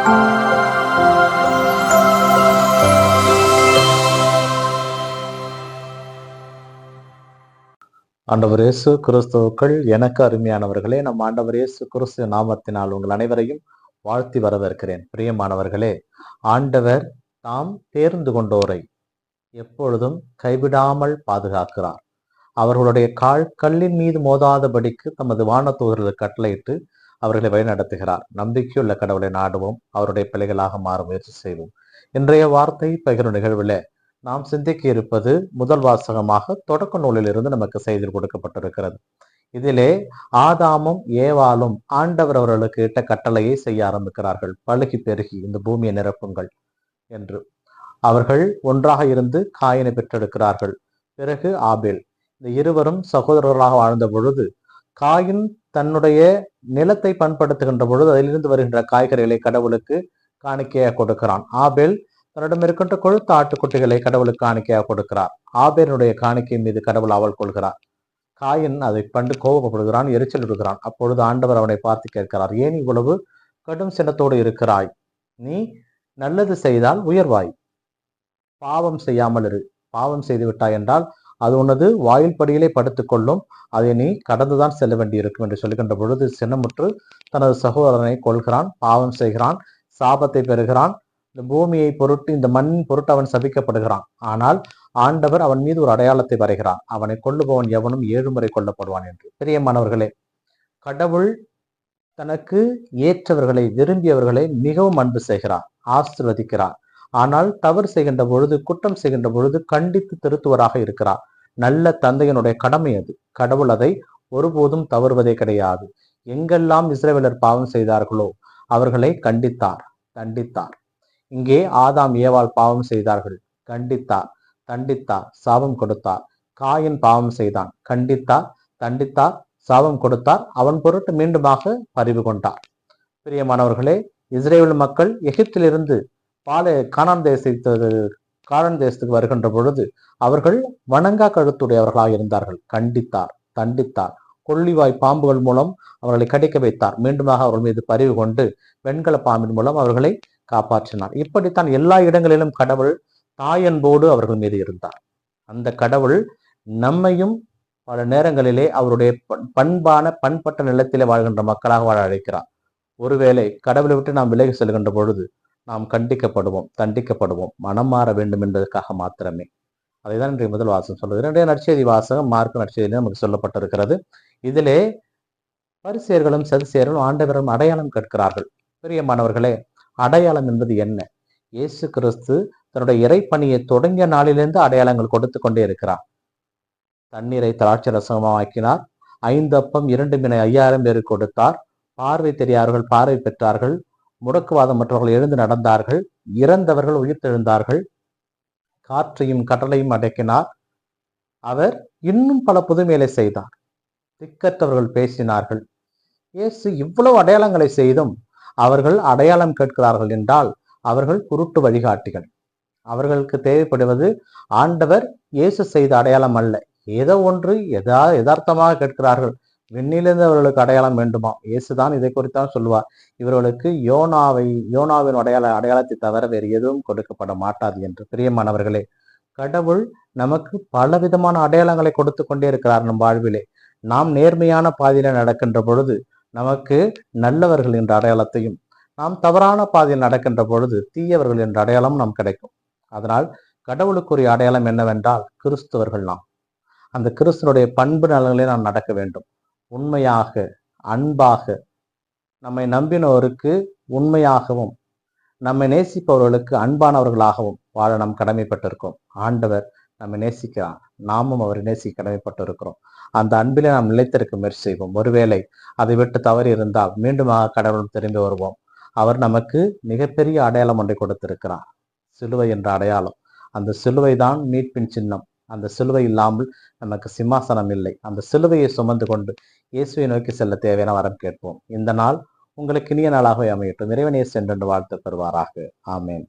ஆண்டவர் இயேசு கிறிஸ்துவுக்குள் எனக்கு அருமையானவர்களே, நம் ஆண்டவர் இயேசு கிறிஸ்து நாமத்தினால் உங்கள் அனைவரையும் வாழ்த்தி வரவேற்கிறேன். பிரியமானவர்களே, ஆண்டவர் தாம் தேர்ந்து கொண்டோரை எப்பொழுதும் கைவிடாமல் பாதுகாக்கிறார். அவர்களுடைய கல்லின் மீது மோதாதபடிக்கு தமது வானதூதர்களுக்கு கட்டளையிட்டு அவர்களை வழிநடத்துகிறார். நம்பிக்கையுள்ள கடவுளை நாடுவோம், அவருடைய பிள்ளைகளாக மாற முயற்சி செய்வோம். இன்றைய வார்த்தை பகிரும் நிகழ்வில் நாம் சிந்திக்க இருப்பது முதல் வாசகமாக தொடக்க நூலில் இருந்து நமக்கு செய்தி கொடுக்கப்பட்டிருக்கிறது. இதிலே ஆதாமும் ஏவாளும் ஆண்டவர் அவர்களுக்கு இட்ட கட்டளையை செய்ய ஆரம்பிக்கிறார்கள். பழுகி பெருகி இந்த பூமியை நிரப்புங்கள் என்று. அவர்கள் ஒன்றாக இருந்து காயினை பெற்றெடுக்கிறார்கள். பிறகு ஆபேல். இந்த இருவரும் சகோதரர்களாக வாழ்ந்த பொழுது காயின் தன்னுடைய நிலத்தை பண்படுத்துகின்ற பொழுது அதிலிருந்து வருகின்ற காய்கறிகளை கடவுளுக்கு காணிக்கையாக கொடுக்கிறான். ஆபேல் தன்னிடம் இருக்கின்ற கொழுத்த ஆட்டுக்குட்டிகளை கடவுளுக்கு காணிக்கையாக கொடுக்கிறார். ஆபேலுடைய காணிக்கை மீது கடவுள் ஆவல் கொள்கிறார். காயின் அதை கண்டு கோபப்படுகிறான், எரிச்சல் இருக்கிறான். அப்பொழுது ஆண்டவர் அவனை பார்த்து கேட்கிறார், ஏன் இவ்வளவு கடும் சினத்தோடு இருக்கிறாய்? நீ நல்லது செய்தால் உயர்வாய், பாவம் செய்யாமல் இரு. பாவம் செய்து விட்டாய் என்றால் அது உனது வாயில் படியிலே படுத்துக்கொள்ளும், அதை நீ கடந்துதான் செல்ல வேண்டி இருக்கும் என்று சொல்லுகின்ற பொழுது சினமுற்று தனது சகோதரனை கொள்கிறான், பாவம் செய்கிறான், சாபத்தை பெறுகிறான். இந்த பூமியை பொருட்டு, இந்த மண்ணின் பொருட்டு அவன் சபிக்கப்படுகிறான். ஆனால் ஆண்டவர் அவன் மீது ஒரு அடையாளத்தை வரைகிறான், அவனை கொல்லுபவன் எவனும் 7 முறை கொல்லப்படுவான் என்று. பிரியமானவர்களே, கடவுள் தனக்கு ஏற்றவர்களை, விரும்பியவர்களை மிகவும் அன்பு செய்கிறார், ஆசீர்வதிக்கிறார். ஆனால் தவறு செய்கின்ற பொழுது, குற்றம் செய்கின்ற பொழுது கண்டித்து திருத்துவராக இருக்கிறார். நல்ல தந்தையினுடைய கடமை அது. கடவுள் அதை ஒருபோதும் தவறுவதே கிடையாது. எங்கெல்லாம் இஸ்ரவேலர் பாவம் செய்தார்களோ அவர்களை கண்டித்தார், தண்டித்தார். இங்கே ஆதாம் ஏவாள் பாவம் செய்தார்கள், கண்டித்தார், தண்டித்தார், சாபம் கொடுத்தார். காயின் பாவம் செய்தான், கண்டித்தார், தண்டித்தார், சாபம் கொடுத்தார். அவன் பொருட்டு மீண்டுமாக பரிவு கொண்டார். பிரியமானவர்களே, இஸ்ரேல் மக்கள் எகிப்திலிருந்து கானான் தேசத்துக்கு வருகின்ற பொழுது அவர்கள் வணங்கா கழுத்துடையவர்களாக இருந்தார்கள். கண்டித்தார், தண்டித்தார், கொள்ளிவாய் பாம்புகள் மூலம் அவர்களை கடிக்க வைத்தார். மீண்டுமாக அவர்கள் மீது பரிவு கொண்டு வெண்கல பாம்பின் மூலம் அவர்களை காப்பாற்றினார். இப்படித்தான் எல்லா இடங்களிலும் கடவுள் தாயன்போடு அவர்கள் மீது இருந்தார். அந்த கடவுள் நம்மையும் பல நேரங்களிலே அவருடைய பண்பட்ட நிலத்திலே வாழ்கின்ற மக்களாக வாழ அழைக்கிறார். ஒருவேளை கடவுளை விட்டு நாம் விலகி செல்கின்ற பொழுது நாம் கண்டிக்கப்படுவோம், தண்டிக்கப்படுவோம். மனம் மாற வேண்டும் என்பதற்காக மாத்திரமே. அதைதான் இன்றைய முதல் வாசகம் சொல்றது. இரண்டாவது நற்செய்தி வாசகம் மார்க்கு நற்செய்தியிலே நமக்கு சொல்லப்பட்டிருக்கிறது. இதிலே பரிசேயர்களும் சதுசேயர்களும் ஆண்டவரும் அடையாளம் கேட்கிறார்கள். பிரியமானவர்களே, அடையாளம் என்பது என்ன? இயேசு கிறிஸ்து தன்னுடைய இறைப்பணியை தொடங்கிய நாளிலிருந்து அடையாளங்கள் கொடுத்து கொண்டே இருக்கிறார். தண்ணீரை திராட்சை ரசமாக்கினார். 5 அப்பம் 2 மீனை 5000 பேருக்கு கொடுத்தார். பார்வை தெரியாதவர்கள் பார்வை பெற்றார்கள். முடக்குவாதம் மற்றவர்கள் எழுந்து நடந்தார்கள். இறந்தவர்கள் உயிர்த்தெழுந்தார்கள். காற்றையும் கடலையும் அடக்கினார். அவர் இன்னும் பல புதுமைகளை செய்தார். திக்கற்றவர்கள் பேசினார்கள். இயேசு இவ்வளவு அடையாளங்களை செய்தும் அவர்கள் அடையாளம் கேட்கிறார்கள் என்றால் அவர்கள் குருட்டு வழிகாட்டிகள். அவர்களுக்கு தேவைப்படுவது ஆண்டவர் இயேசு செய்த அடையாளம் அல்ல, ஏதோ ஒன்று யதார்த்தமாக கேட்கிறார்கள். விண்ணிலிருந்து அவர்களுக்கு அடையாளம் வேண்டுமா? இயேசுதான் இதை குறித்தான் சொல்லுவார். இவர்களுக்கு யோனாவின் அடையாளத்தை தவிர வேறு எதுவும் கொடுக்கப்பட மாட்டாது என்று. பிரியமானவர்களே, கடவுள் நமக்கு பலவிதமான அடையாளங்களை கொடுத்து கொண்டே இருக்கிறார் நம் வாழ்விலே. நாம் நேர்மையான பாதையில நடக்கின்ற பொழுது நமக்கு நல்லவர்கள் என்ற அடையாளத்தையும், நாம் தவறான பாதையில் நடக்கின்ற பொழுது தீயவர்கள் என்ற அடையாளம் நாம் கிடைக்கும். அதனால் கடவுளுக்குரிய அடையாளம் என்னவென்றால் கிறிஸ்துவர்கள் நாம். அந்த கிறிஸ்துவனுடைய பண்பு நலன்களை நாம் நடக்க வேண்டும். உண்மையாக, அன்பாக, நம்மை நம்பினோருக்கு உண்மையாகவும், நம்மை நேசிப்பவர்களுக்கு அன்பானவர்களாகவும் வாழ நாம் கடமைப்பட்டிருக்கோம். ஆண்டவர் நம்மை நேசிக்கிறார், நாமும் அவரை நேசிக்க கடமைப்பட்டிருக்கிறோம். அந்த அன்பிலே நாம் நிலைத்திருக்க முயற்சி செய்வோம். ஒருவேளை அதை விட்டு தவறி இருந்தால் மீண்டுமாக கடவுள் திரும்பி வருவோம். அவர் நமக்கு மிகப்பெரிய அடையாளம் ஒன்றை கொடுத்திருக்கிறார், சிலுவை என்ற அடையாளம். அந்த சிலுவை தான் மீட்பின் சின்னம். அந்த சிலுவை இல்லாமல் நமக்கு சிம்மாசனம் இல்லை. அந்த சிலுவையை சுமந்து கொண்டு இயேசுவை நோக்கி செல்ல தேவையான வரம் கேட்போம். இந்த நாள் உங்களுக்கு இனிய நாளாகவே அமையட்டும். இறைவன் இயேசு என்றென்று வாழ்த்து பெறுவாராக. ஆமேன்.